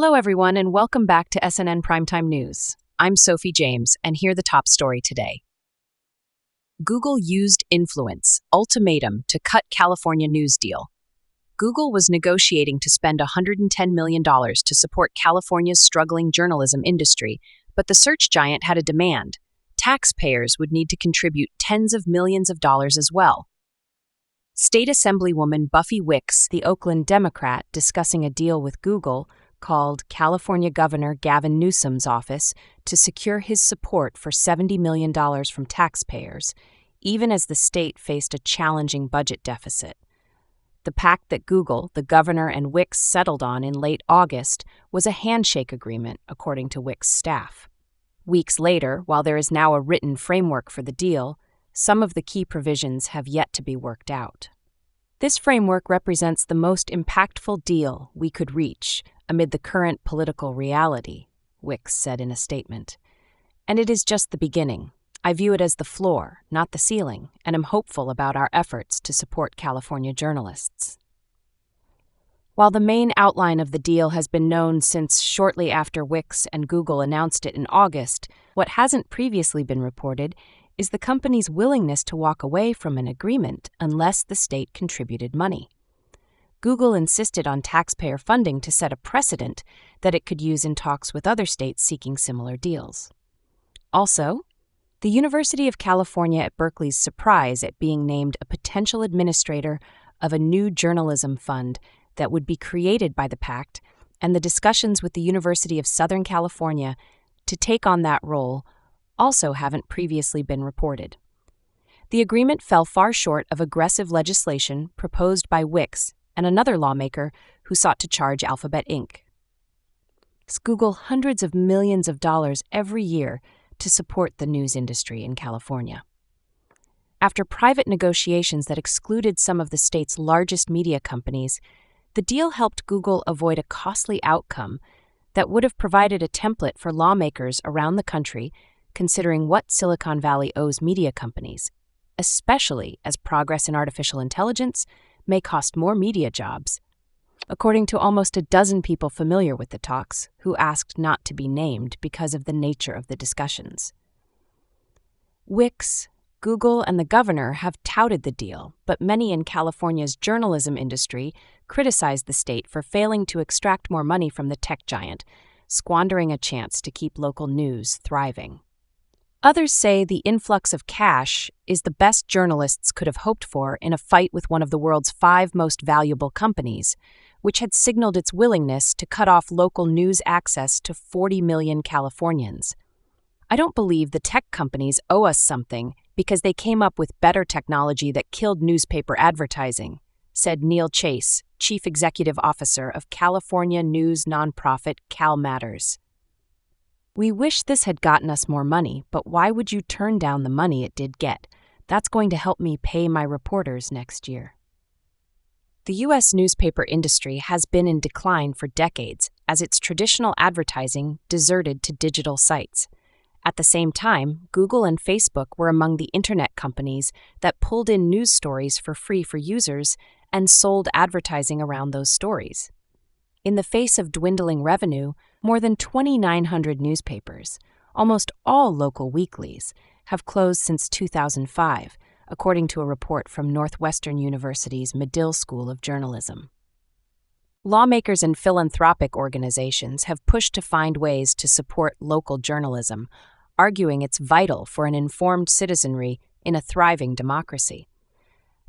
Hello, everyone, and welcome back to SNN Primetime News. I'm Sophie James, and here's the top story today. Google used influence ultimatum to cut California news deal. Google was negotiating to spend $110 million to support California's struggling journalism industry, but the search giant had a demand. Taxpayers would need to contribute tens of millions of dollars as well. State Assemblywoman Buffy Wicks, the Oakland Democrat, discussing a deal with Google, called California Governor Gavin Newsom's office to secure his support for $70 million from taxpayers, even as the state faced a challenging budget deficit. The pact that Google, the governor, and Wicks settled on in late August was a handshake agreement, according to Wicks' staff. Weeks later, while there is now a written framework for the deal, some of the key provisions have yet to be worked out. This framework represents the most impactful deal we could reach amid the current political reality, Wicks said in a statement. And it is just the beginning. I view it as the floor, not the ceiling, and am hopeful about our efforts to support California journalists. While the main outline of the deal has been known since shortly after Wicks and Google announced it in August, what hasn't previously been reported is the company's willingness to walk away from an agreement unless the state contributed money. Google insisted on taxpayer funding to set a precedent that it could use in talks with other states seeking similar deals. Also, the University of California at Berkeley's surprise at being named a potential administrator of a new journalism fund that would be created by the pact, and the discussions with the University of Southern California to take on that role also haven't previously been reported. The agreement fell far short of aggressive legislation proposed by Wicks and another lawmaker who sought to charge Alphabet Inc. Google hundreds of millions of dollars every year to support the news industry in California. After private negotiations that excluded some of the state's largest media companies, the deal helped Google avoid a costly outcome that would have provided a template for lawmakers around the country considering what Silicon Valley owes media companies, especially as progress in artificial intelligence may cost more media jobs, according to almost a dozen people familiar with the talks who asked not to be named because of the nature of the discussions. Wicks, Google, and the governor have touted the deal, but many in California's journalism industry criticized the state for failing to extract more money from the tech giant, squandering a chance to keep local news thriving. Others say the influx of cash is the best journalists could have hoped for in a fight with one of the world's 5 most valuable companies, which had signaled its willingness to cut off local news access to 40 million Californians. I don't believe the tech companies owe us something because they came up with better technology that killed newspaper advertising, said Neil Chase, Chief Executive Officer of California news nonprofit Cal Matters. We wish this had gotten us more money, but why would you turn down the money it did get? That's going to help me pay my reporters next year. The U.S. newspaper industry has been in decline for decades as its traditional advertising deserted to digital sites. At the same time, Google and Facebook were among the internet companies that pulled in news stories for free for users and sold advertising around those stories. In the face of dwindling revenue, more than 2,900 newspapers, almost all local weeklies, have closed since 2005, according to a report from Northwestern University's Medill School of Journalism. Lawmakers and philanthropic organizations have pushed to find ways to support local journalism, arguing it's vital for an informed citizenry in a thriving democracy.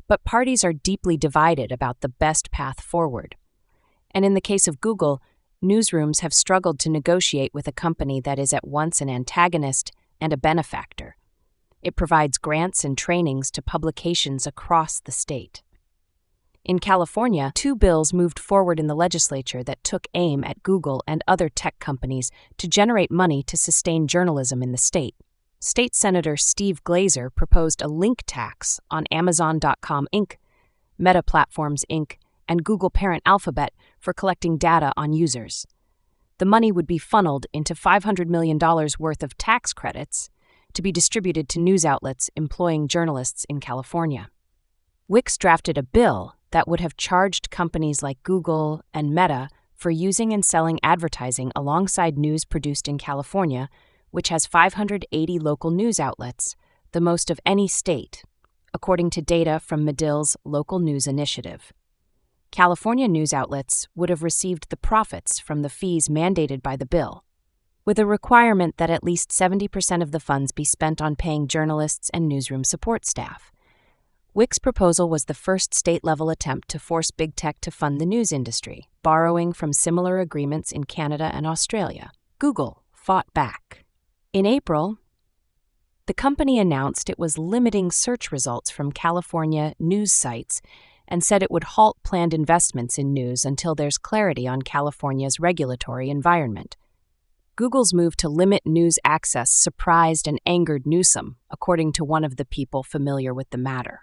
But parties are deeply divided about the best path forward. And in the case of Google, newsrooms have struggled to negotiate with a company that is at once an antagonist and a benefactor. It provides grants and trainings to publications across the state. In California, 2 bills moved forward in the legislature that took aim at Google and other tech companies to generate money to sustain journalism in the state. State Senator Steve Glazer proposed a link tax on Amazon.com Inc., Meta Platforms Inc., and Google parent Alphabet for collecting data on users. The money would be funneled into $500 million worth of tax credits to be distributed to news outlets employing journalists in California. Wicks drafted a bill that would have charged companies like Google and Meta for using and selling advertising alongside news produced in California, which has 580 local news outlets, the most of any state, according to data from Medill's Local News Initiative. California news outlets would have received the profits from the fees mandated by the bill, with a requirement that at least 70% of the funds be spent on paying journalists and newsroom support staff. WIC's proposal was the first state-level attempt to force big tech to fund the news industry, borrowing from similar agreements in Canada and Australia. Google fought back. In April, the company announced it was limiting search results from California news sites and said it would halt planned investments in news until there's clarity on California's regulatory environment. Google's move to limit news access surprised and angered Newsom, according to one of the people familiar with the matter.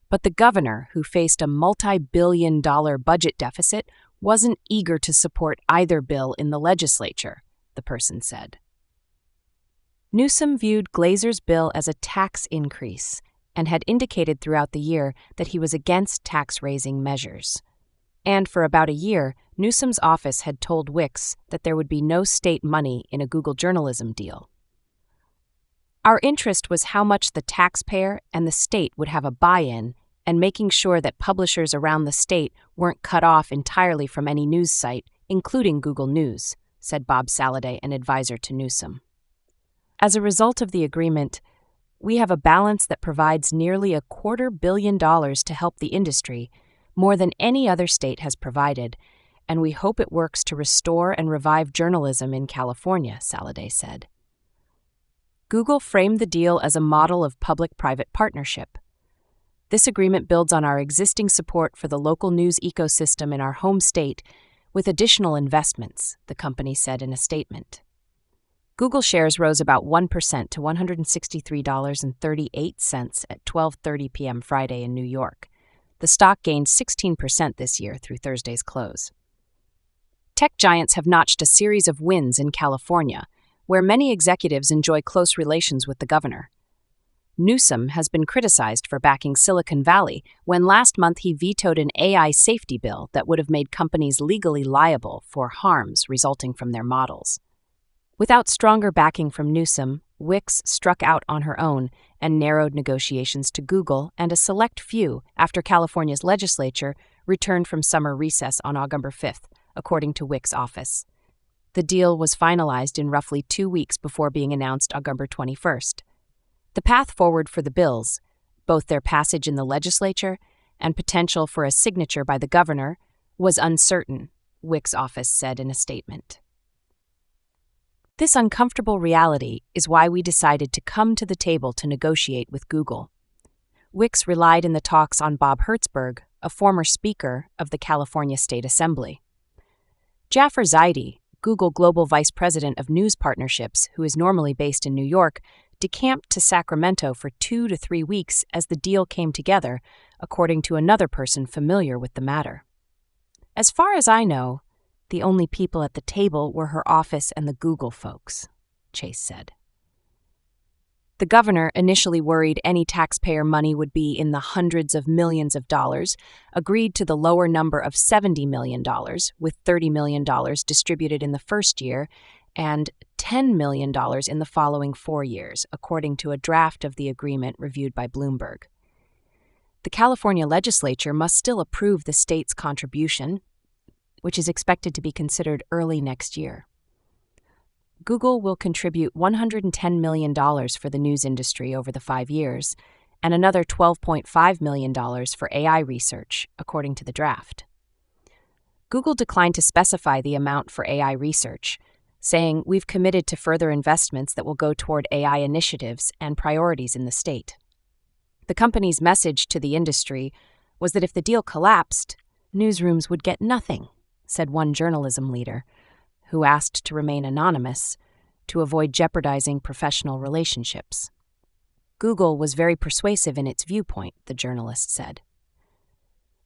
But the governor, who faced a multi-billion-dollar budget deficit, wasn't eager to support either bill in the legislature, the person said. Newsom viewed Glazer's bill as a tax increase and had indicated throughout the year that he was against tax-raising measures. And for about a year, Newsom's office had told WICS that there would be no state money in a Google journalism deal. Our interest was how much the taxpayer and the state would have a buy-in and making sure that publishers around the state weren't cut off entirely from any news site, including Google News, said Bob Saladay, an advisor to Newsom. As a result of the agreement, we have a balance that provides nearly $250 million to help the industry, more than any other state has provided, and we hope it works to restore and revive journalism in California, Saladay said. Google framed the deal as a model of public-private partnership. This agreement builds on our existing support for the local news ecosystem in our home state with additional investments, the company said in a statement. Google shares rose about 1% to $163.38 at 12:30 p.m. Friday in New York. The stock gained 16% this year through Thursday's close. Tech giants have notched a series of wins in California, where many executives enjoy close relations with the governor. Newsom has been criticized for backing Silicon Valley when last month he vetoed an AI safety bill that would have made companies legally liable for harms resulting from their models. Without stronger backing from Newsom, WICS struck out on her own and narrowed negotiations to Google and a select few after California's legislature returned from summer recess on August 5th, according to WIC's office. The deal was finalized in roughly 2 weeks before being announced August 21st. The path forward for the bills, both their passage in the legislature and potential for a signature by the governor, was uncertain, WIC's office said in a statement. This uncomfortable reality is why we decided to come to the table to negotiate with Google. WICS relied in the talks on Bob Hertzberg, a former Speaker of the California State Assembly. Jaffer Zaidi, Google Global Vice President of News Partnerships, who is normally based in New York, decamped to Sacramento for 2 to 3 weeks as the deal came together, according to another person familiar with the matter. As far as I know, the only people at the table were her office and the Google folks, Chase said. The governor, initially worried any taxpayer money would be in the hundreds of millions of dollars, agreed to the lower number of $70 million, with $30 million distributed in the first year and $10 million in the following 4 years, according to a draft of the agreement reviewed by Bloomberg. The California legislature must still approve the state's contribution, which is expected to be considered early next year. Google will contribute $110 million for the news industry over the 5 years, and another $12.5 million for AI research, according to the draft. Google declined to specify the amount for AI research, saying, "We've committed to further investments that will go toward AI initiatives and priorities in the state." The company's message to the industry was that if the deal collapsed, newsrooms would get nothing, said one journalism leader, who asked to remain anonymous to avoid jeopardizing professional relationships. Google was very persuasive in its viewpoint, the journalist said.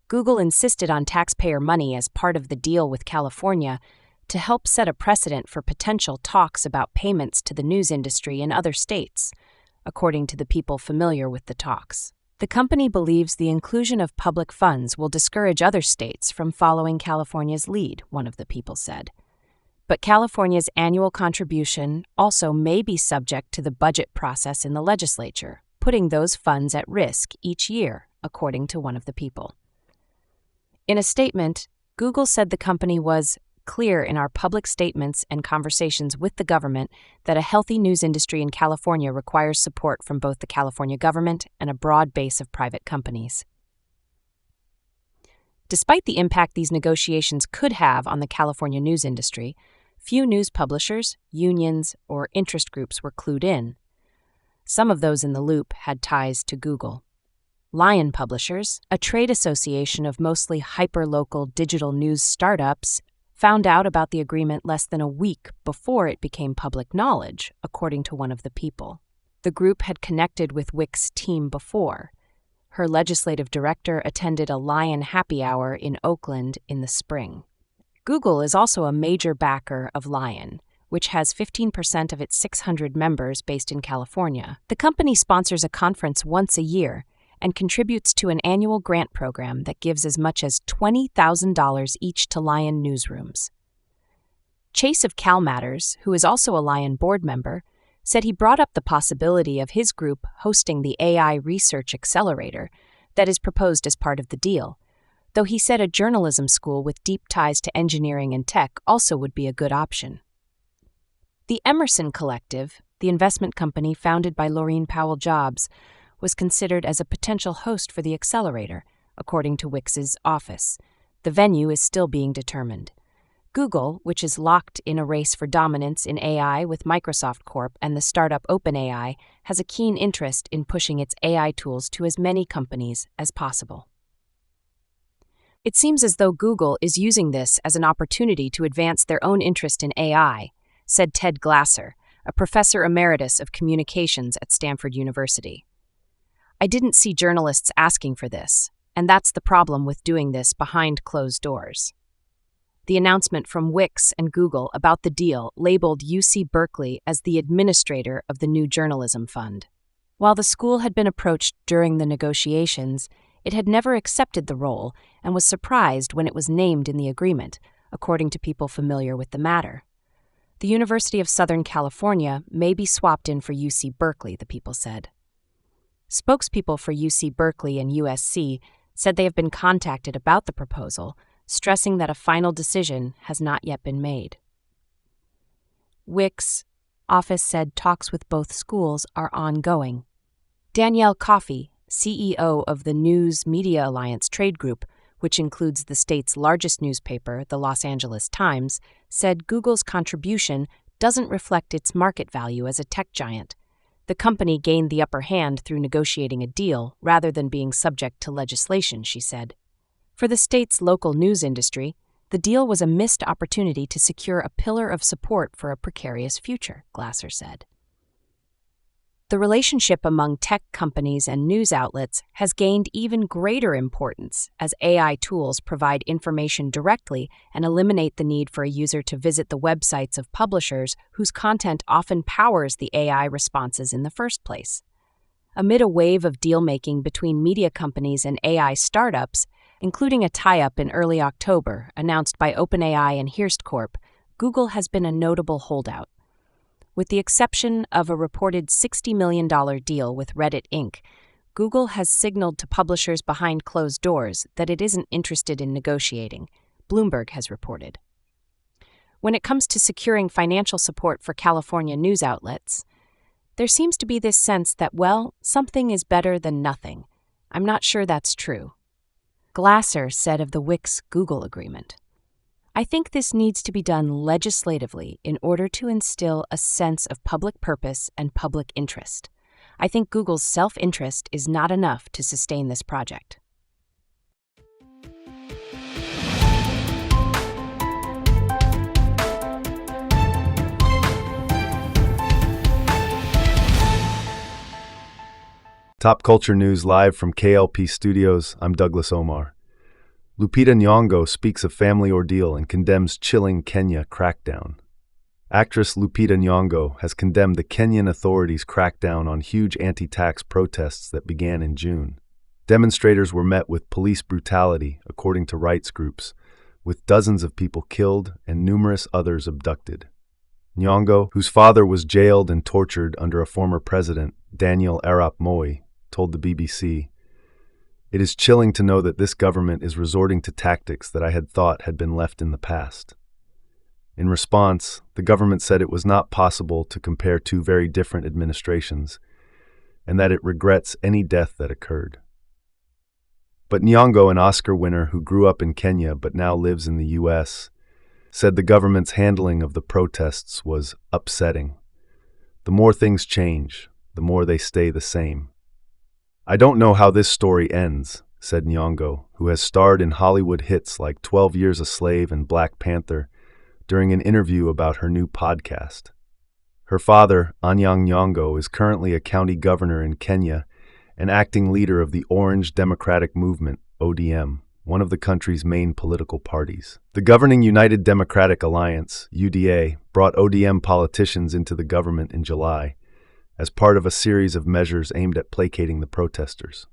Google insisted on taxpayer money as part of the deal with California to help set a precedent for potential talks about payments to the news industry in other states, according to the people familiar with the talks. The company believes the inclusion of public funds will discourage other states from following California's lead, one of the people said. But California's annual contribution also may be subject to the budget process in the legislature, putting those funds at risk each year, according to one of the people. In a statement, Google said the company was clear in our public statements and conversations with the government that a healthy news industry in California requires support from both the California government and a broad base of private companies. Despite the impact these negotiations could have on the California news industry, few news publishers, unions, or interest groups were clued in. Some of those in the loop had ties to Google. Lion Publishers, a trade association of mostly hyper-local digital news startups, found out about the agreement less than a week before it became public knowledge, according to one of the people. The group had connected with Wicks' team before. Her legislative director attended a Lion happy hour in Oakland in the spring. Google is also a major backer of Lion, which has 15% of its 600 members based in California. The company sponsors a conference once a year and contributes to an annual grant program that gives as much as $20,000 each to Lion newsrooms. Chase of Cal Matters, who is also a Lion board member, said he brought up the possibility of his group hosting the AI Research Accelerator that is proposed as part of the deal, though he said a journalism school with deep ties to engineering and tech also would be a good option. The Emerson Collective, the investment company founded by Laureen Powell Jobs, was considered as a potential host for the accelerator, according to Wicks's office. The venue is still being determined. Google, which is locked in a race for dominance in AI with Microsoft Corp and the startup OpenAI, has a keen interest in pushing its AI tools to as many companies as possible. It seems as though Google is using this as an opportunity to advance their own interest in AI, said Ted Glasser, a professor emeritus of communications at Stanford University. I didn't see journalists asking for this, and that's the problem with doing this behind closed doors. The announcement from Wicks and Google about the deal labeled UC Berkeley as the administrator of the new journalism fund. While the school had been approached during the negotiations, it had never accepted the role and was surprised when it was named in the agreement, according to people familiar with the matter. The University of Southern California may be swapped in for UC Berkeley, the people said. Spokespeople for UC Berkeley and USC said they have been contacted about the proposal, stressing that a final decision has not yet been made. Wicks' office said talks with both schools are ongoing. Danielle Coffey, CEO of the News Media Alliance trade group, which includes the state's largest newspaper, the Los Angeles Times, said Google's contribution doesn't reflect its market value as a tech giant. The company gained the upper hand through negotiating a deal rather than being subject to legislation, she said. For the state's local news industry, the deal was a missed opportunity to secure a pillar of support for a precarious future, Glasser said. The relationship among tech companies and news outlets has gained even greater importance as AI tools provide information directly and eliminate the need for a user to visit the websites of publishers whose content often powers the AI responses in the first place. Amid a wave of deal-making between media companies and AI startups, including a tie-up in early October announced by OpenAI and Hearst Corp, Google has been a notable holdout. With the exception of a reported $60 million deal with Reddit Inc., Google has signaled to publishers behind closed doors that it isn't interested in negotiating, Bloomberg has reported. When it comes to securing financial support for California news outlets, there seems to be this sense that, well, something is better than nothing. I'm not sure that's true. Glasser said of the Wicks-Google agreement, I think this needs to be done legislatively in order to instill a sense of public purpose and public interest. I think Google's self-interest is not enough to sustain this project. Top Culture News live from K.L.P Studios, I'm Douglas Omar. Lupita Nyong'o speaks of family ordeal and condemns chilling Kenya crackdown. Actress Lupita Nyong'o has condemned the Kenyan authorities' crackdown on huge anti-tax protests that began in June. Demonstrators were met with police brutality, according to rights groups, with dozens of people killed and numerous others abducted. Nyong'o, whose father was jailed and tortured under a former president, Daniel Arap Moi, told the BBC, "It is chilling to know that this government is resorting to tactics that I had thought had been left in the past." In response, the government said it was not possible to compare two very different administrations, and that it regrets any death that occurred. But Nyong'o, an Oscar winner who grew up in Kenya but now lives in the U.S., said the government's handling of the protests was upsetting. "The more things change, the more they stay the same." "I don't know how this story ends," said Nyong'o, who has starred in Hollywood hits like 12 Years a Slave and Black Panther, during an interview about her new podcast. Her father, Anyang' Nyong'o, is currently a county governor in Kenya and acting leader of the Orange Democratic Movement, ODM, one of the country's main political parties. The governing United Democratic Alliance, UDA, brought ODM politicians into the government in July as part of a series of measures aimed at placating the protesters.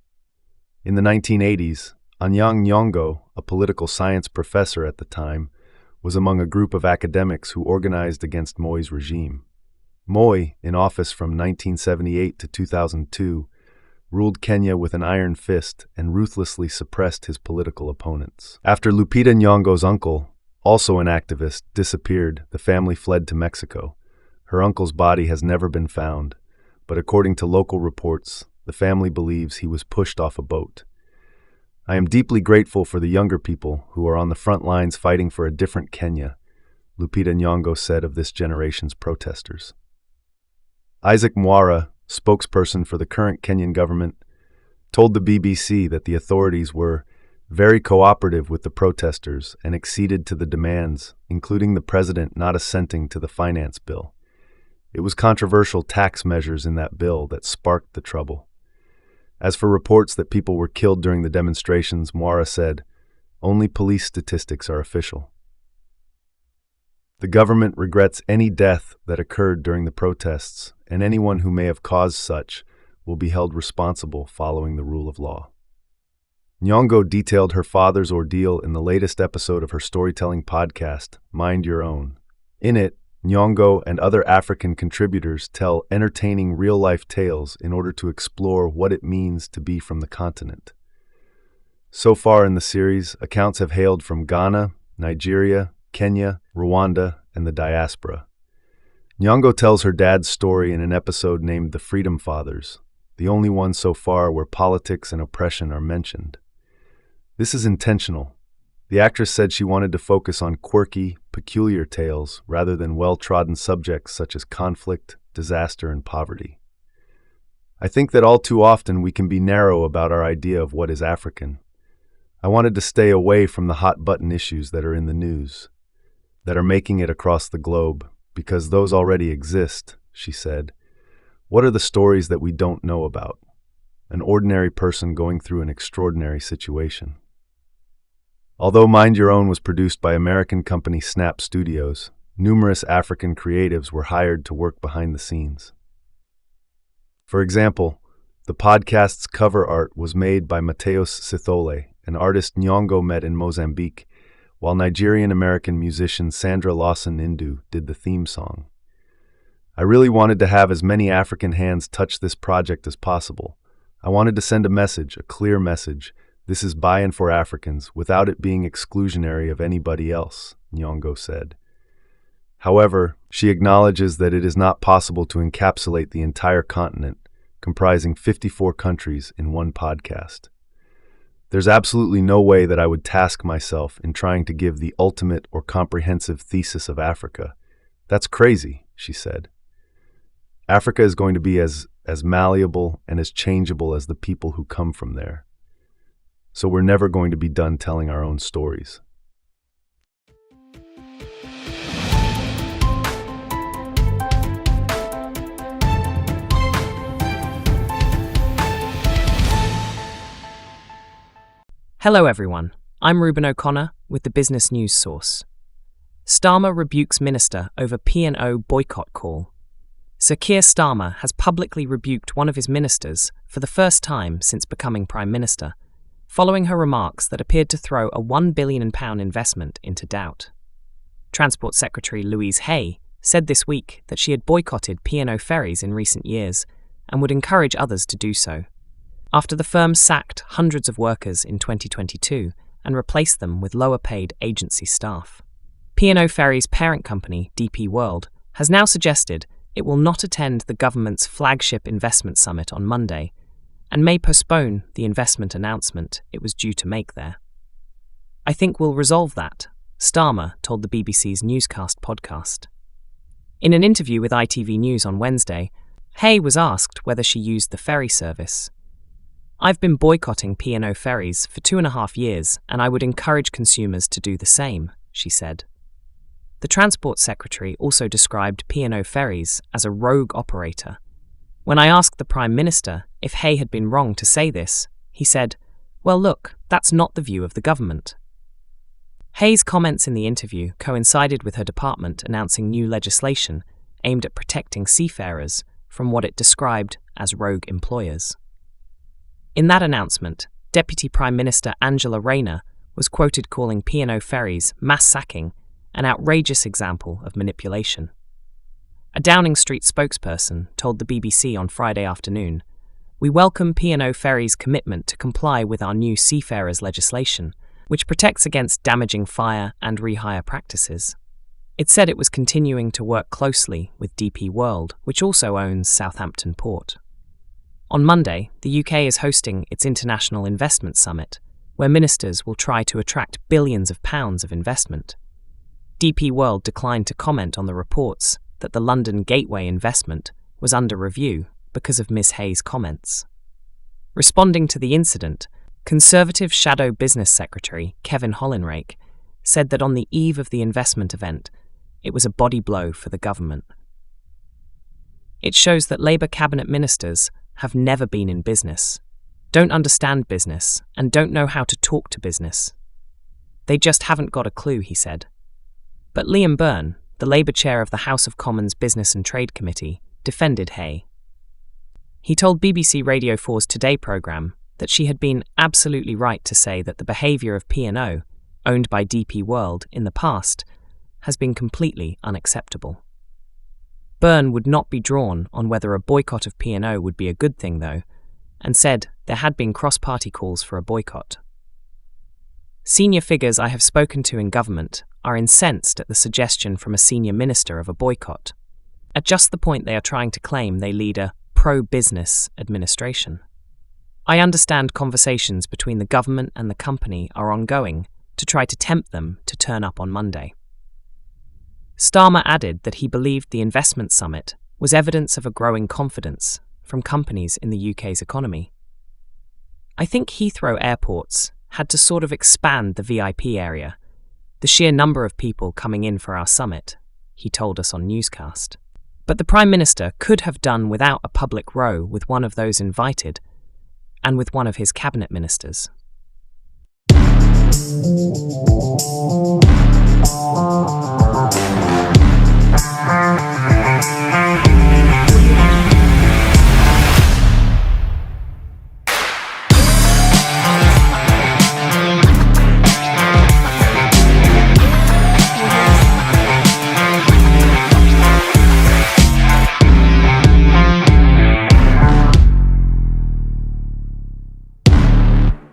In the 1980s, Anyang' Nyong'o, a political science professor at the time, was among a group of academics who organized against Moi's regime. Moi, in office from 1978 to 2002, ruled Kenya with an iron fist and ruthlessly suppressed his political opponents. After Lupita Nyong'o's uncle, also an activist, disappeared, the family fled to Mexico. Her uncle's body has never been found, but according to local reports, the family believes he was pushed off a boat. "I am deeply grateful for the younger people who are on the front lines fighting for a different Kenya," Lupita Nyong'o said of this generation's protesters. Isaac Mwara, spokesperson for the current Kenyan government, told the BBC that the authorities were very cooperative with the protesters and acceded to the demands, including the president not assenting to the finance bill. It was controversial tax measures in that bill that sparked the trouble. As for reports that people were killed during the demonstrations, Mwara said, "Only police statistics are official." The government regrets any death that occurred during the protests, and anyone who may have caused such will be held responsible following the rule of law. Nyong'o detailed her father's ordeal in the latest episode of her storytelling podcast, Mind Your Own. In it, Nyong'o and other African contributors tell entertaining real-life tales in order to explore what it means to be from the continent. So far in the series, accounts have hailed from Ghana, Nigeria, Kenya, Rwanda, and the diaspora. Nyong'o tells her dad's story in an episode named The Freedom Fathers, the only one so far where politics and oppression are mentioned. This is intentional. The actress said she wanted to focus on quirky, peculiar tales rather than well-trodden subjects such as conflict, disaster, and poverty. "I think that all too often we can be narrow about our idea of what is African. I wanted to stay away from the hot-button issues that are in the news, that are making it across the globe, because those already exist," she said. "What are the stories that we don't know about? An ordinary person going through an extraordinary situation." Although Mind Your Own was produced by American company Snap Studios, numerous African creatives were hired to work behind the scenes. For example, the podcast's cover art was made by Mateus Sithole, an artist Nyong'o met in Mozambique, while Nigerian-American musician Sandra Lawson-Indu did the theme song. "I really wanted to have as many African hands touch this project as possible. I wanted to send a message, a clear message. This is by and for Africans, without it being exclusionary of anybody else," Nyong'o said. However, she acknowledges that it is not possible to encapsulate the entire continent, comprising 54 countries, in one podcast. "There's absolutely no way that I would task myself in trying to give the ultimate or comprehensive thesis of Africa. That's crazy," she said. "Africa is going to be as malleable and as changeable as the people who come from there. So we're never going to be done telling our own stories." Hello everyone, I'm Ruben O'Connor with the Business News Source. Starmer rebukes minister over P&O boycott call. Sir Keir Starmer has publicly rebuked one of his ministers for the first time since becoming Prime Minister, following her remarks that appeared to throw a £1 billion investment into doubt. Transport Secretary Louise Hay said this week that she had boycotted P&O ferries in recent years and would encourage others to do so, after the firm sacked hundreds of workers in 2022 and replaced them with lower-paid agency staff. P&O Ferries' parent company, DP World, has now suggested it will not attend the government's flagship investment summit on Monday and may postpone the investment announcement it was due to make there. "I think we'll resolve that," Starmer told the BBC's Newscast podcast. In an interview with ITV News on Wednesday, Hay was asked whether she used the ferry service. "I've been boycotting P&O ferries for 2.5 years, and I would encourage consumers to do the same," she said. The Transport Secretary also described P&O ferries as a rogue operator. When I asked the Prime Minister if Hay had been wrong to say this, he said, "Well, look, that's not the view of the government." Hay's comments in the interview coincided with her department announcing new legislation aimed at protecting seafarers from what it described as rogue employers. In that announcement, Deputy Prime Minister Angela Rayner was quoted calling P&O ferries mass sacking an outrageous example of manipulation. A Downing Street spokesperson told the BBC on Friday afternoon, "We welcome P&O Ferries' commitment to comply with our new seafarers legislation, which protects against damaging fire and rehire practices." It said it was continuing to work closely with DP World, which also owns Southampton Port. On Monday, the UK is hosting its International Investment Summit, where ministers will try to attract billions of pounds of investment. DP World declined to comment on the reports that the London Gateway investment was under review because of Ms. Hay's comments. Responding to the incident, Conservative Shadow Business Secretary Kevin Hollinrake said that on the eve of the investment event, it was a body blow for the government. "It shows that Labour cabinet ministers have never been in business, don't understand business, and don't know how to talk to business. They just haven't got a clue," he said. But Liam Byrne, the Labour chair of the House of Commons Business and Trade Committee, defended Hay. He told BBC Radio 4's Today programme that she had been absolutely right to say that the behaviour of P&O, owned by DP World, in the past, has been completely unacceptable. Byrne would not be drawn on whether a boycott of P&O would be a good thing, though, and said there had been cross-party calls for a boycott. "Senior figures I have spoken to in government are incensed at the suggestion from a senior minister of a boycott, at just the point they are trying to claim they lead a pro-business administration. I understand conversations between the government and the company are ongoing to try to tempt them to turn up on Monday." Starmer added that he believed the investment summit was evidence of a growing confidence from companies in the UK's economy. "I think Heathrow airports had to sort of expand the VIP area, the sheer number of people coming in for our summit," he told us on Newscast. But the Prime Minister could have done without a public row with one of those invited and with one of his cabinet ministers.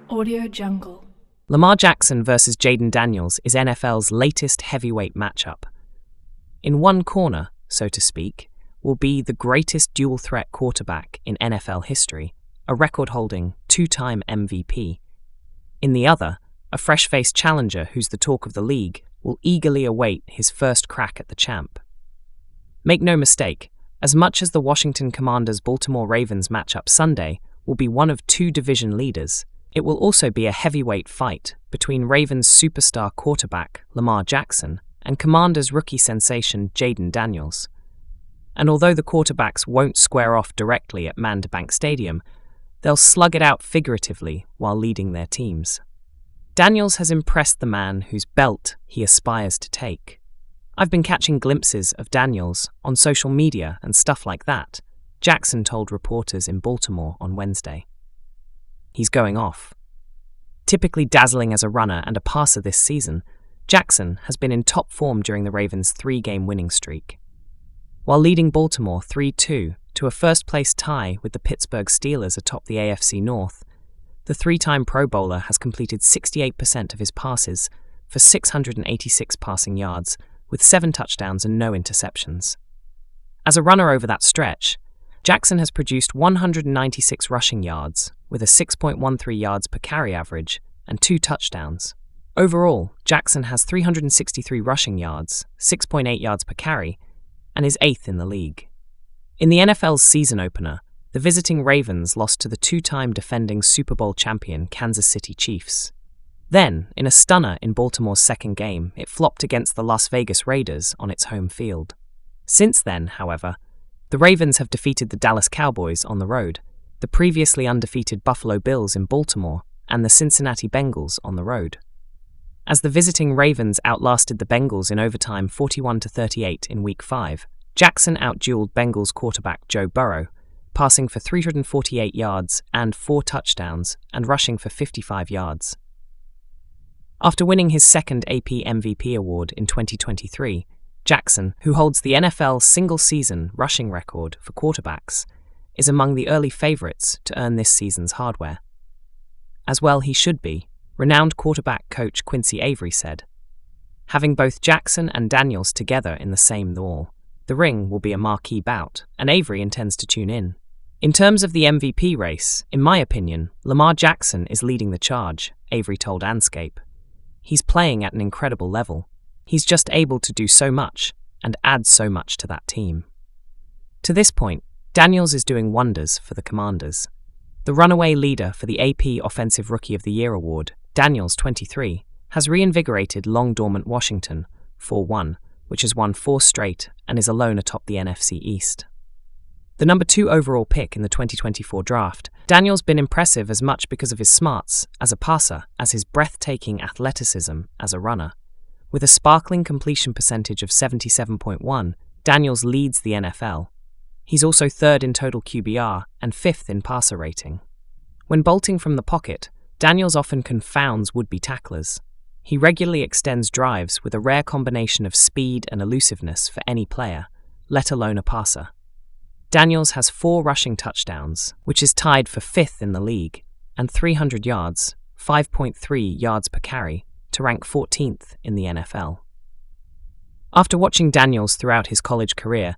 Audio Jungle. Lamar Jackson versus Jaden Daniels is NFL's latest heavyweight matchup. In one corner, so to speak, will be the greatest dual-threat quarterback in NFL history, a record-holding two-time MVP. In the other, a fresh-faced challenger who's the talk of the league will eagerly await his first crack at the champ. Make no mistake, as much as the Washington Commanders-Baltimore Ravens matchup Sunday will be one of two division leaders, it will also be a heavyweight fight between Ravens superstar quarterback Lamar Jackson and Commanders rookie sensation Jaden Daniels. And although the quarterbacks won't square off directly at Bank Stadium, they'll slug it out figuratively while leading their teams. Daniels has impressed the man whose belt he aspires to take. "I've been catching glimpses of Daniels on social media and stuff like that," Jackson told reporters in Baltimore on Wednesday. He's going off. Typically dazzling as a runner and a passer this season, Jackson has been in top form during the Ravens' 3-game winning streak. While leading Baltimore 3-2 to a first-place tie with the Pittsburgh Steelers atop the AFC North, the 3-time Pro Bowler has completed 68% of his passes for 686 passing yards, with 7 touchdowns and no interceptions. As a runner over that stretch, Jackson has produced 196 rushing yards, with a 6.13 yards per carry average and 2 touchdowns. Overall, Jackson has 363 rushing yards, 6.8 yards per carry, and is 8th in the league. In the NFL's season opener, the visiting Ravens lost to the 2-time defending Super Bowl champion Kansas City Chiefs. Then, in a stunner in Baltimore's second game, it flopped against the Las Vegas Raiders on its home field. Since then, however, the Ravens have defeated the Dallas Cowboys on the road, the previously undefeated Buffalo Bills in Baltimore, and the Cincinnati Bengals on the road. As the visiting Ravens outlasted the Bengals in overtime 41-38 in Week 5, Jackson outdueled Bengals quarterback Joe Burrow, passing for 348 yards and 4 touchdowns and rushing for 55 yards. After winning his second AP MVP award in 2023, Jackson, who holds the NFL single-season rushing record for quarterbacks, is among the early favorites to earn this season's hardware. As well he should be, renowned quarterback coach Quincy Avery said. Having both Jackson and Daniels together in the same wall, the ring will be a marquee bout, and Avery intends to tune in. In terms of the MVP race, in my opinion, Lamar Jackson is leading the charge, Avery told Anscape. He's playing at an incredible level. He's just able to do so much and add so much to that team. To this point, Daniels is doing wonders for the Commanders. The runaway leader for the AP Offensive Rookie of the Year award, Daniels, 23, has reinvigorated long-dormant Washington, 4-1, which has won 4 straight and is alone atop the NFC East. The number 2 overall pick in the 2024 draft, Daniels been impressive as much because of his smarts as a passer as his breathtaking athleticism as a runner. With a sparkling completion percentage of 77.1, Daniels leads the NFL. He's also 3rd in total QBR and 5th in passer rating. When bolting from the pocket, Daniels often confounds would-be tacklers. He regularly extends drives with a rare combination of speed and elusiveness for any player, let alone a passer. Daniels has 4 rushing touchdowns, which is tied for 5th in the league, and 300 yards, 5.3 yards per carry, to rank 14th in the NFL. After watching Daniels throughout his college career,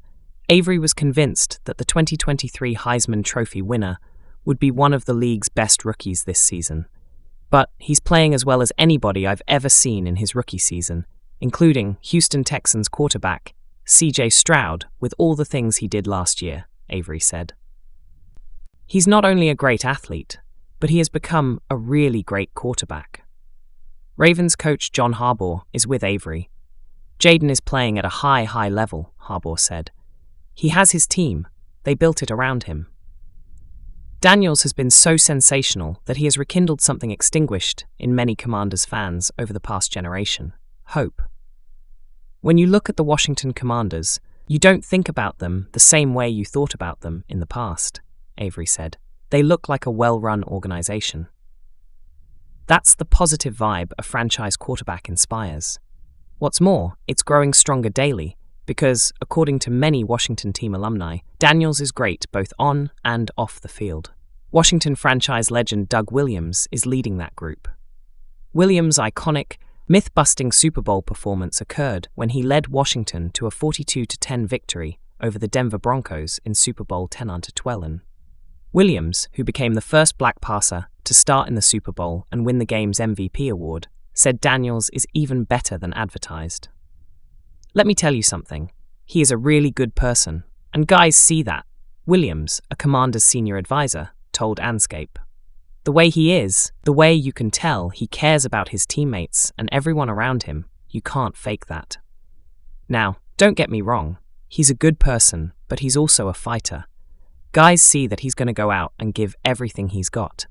Avery was convinced that the 2023 Heisman Trophy winner would be one of the league's best rookies this season. But he's playing as well as anybody I've ever seen in his rookie season, including Houston Texans quarterback C.J. Stroud with all the things he did last year, Avery said. He's not only a great athlete, but he has become a really great quarterback. Ravens coach John Harbaugh is with Avery. Jaden is playing at a high level, Harbaugh said. He has his team. They built it around him. Daniels has been so sensational that he has rekindled something extinguished in many Commanders fans over the past generation: hope. When you look at the Washington Commanders, you don't think about them the same way you thought about them in the past, Avery said. They look like a well-run organization. That's the positive vibe a franchise quarterback inspires. What's more, it's growing stronger daily because, according to many Washington team alumni, Daniels is great both on and off the field. Washington franchise legend Doug Williams is leading that group. Williams' iconic, myth-busting Super Bowl performance occurred when he led Washington to a 42-10 victory over the Denver Broncos in Super Bowl 10-12. Williams, who became the first black passer to start in the Super Bowl and win the game's MVP award, said Daniels is even better than advertised. Let me tell you something. He is a really good person, and guys see that. Williams, a Commander's senior advisor, told Anscape. The way he is, the way you can tell he cares about his teammates and everyone around him, you can't fake that. Now, don't get me wrong. He's a good person, but he's also a fighter. Guys see that he's going to go out and give everything he's got.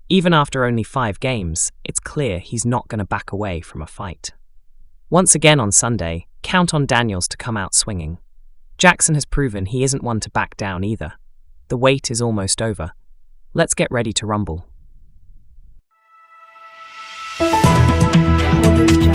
Even after only 5 games, it's clear he's not going to back away from a fight. Once again on Sunday, count on Daniels to come out swinging. Jackson has proven he isn't one to back down either. The wait is almost over. Let's get ready to rumble. Audio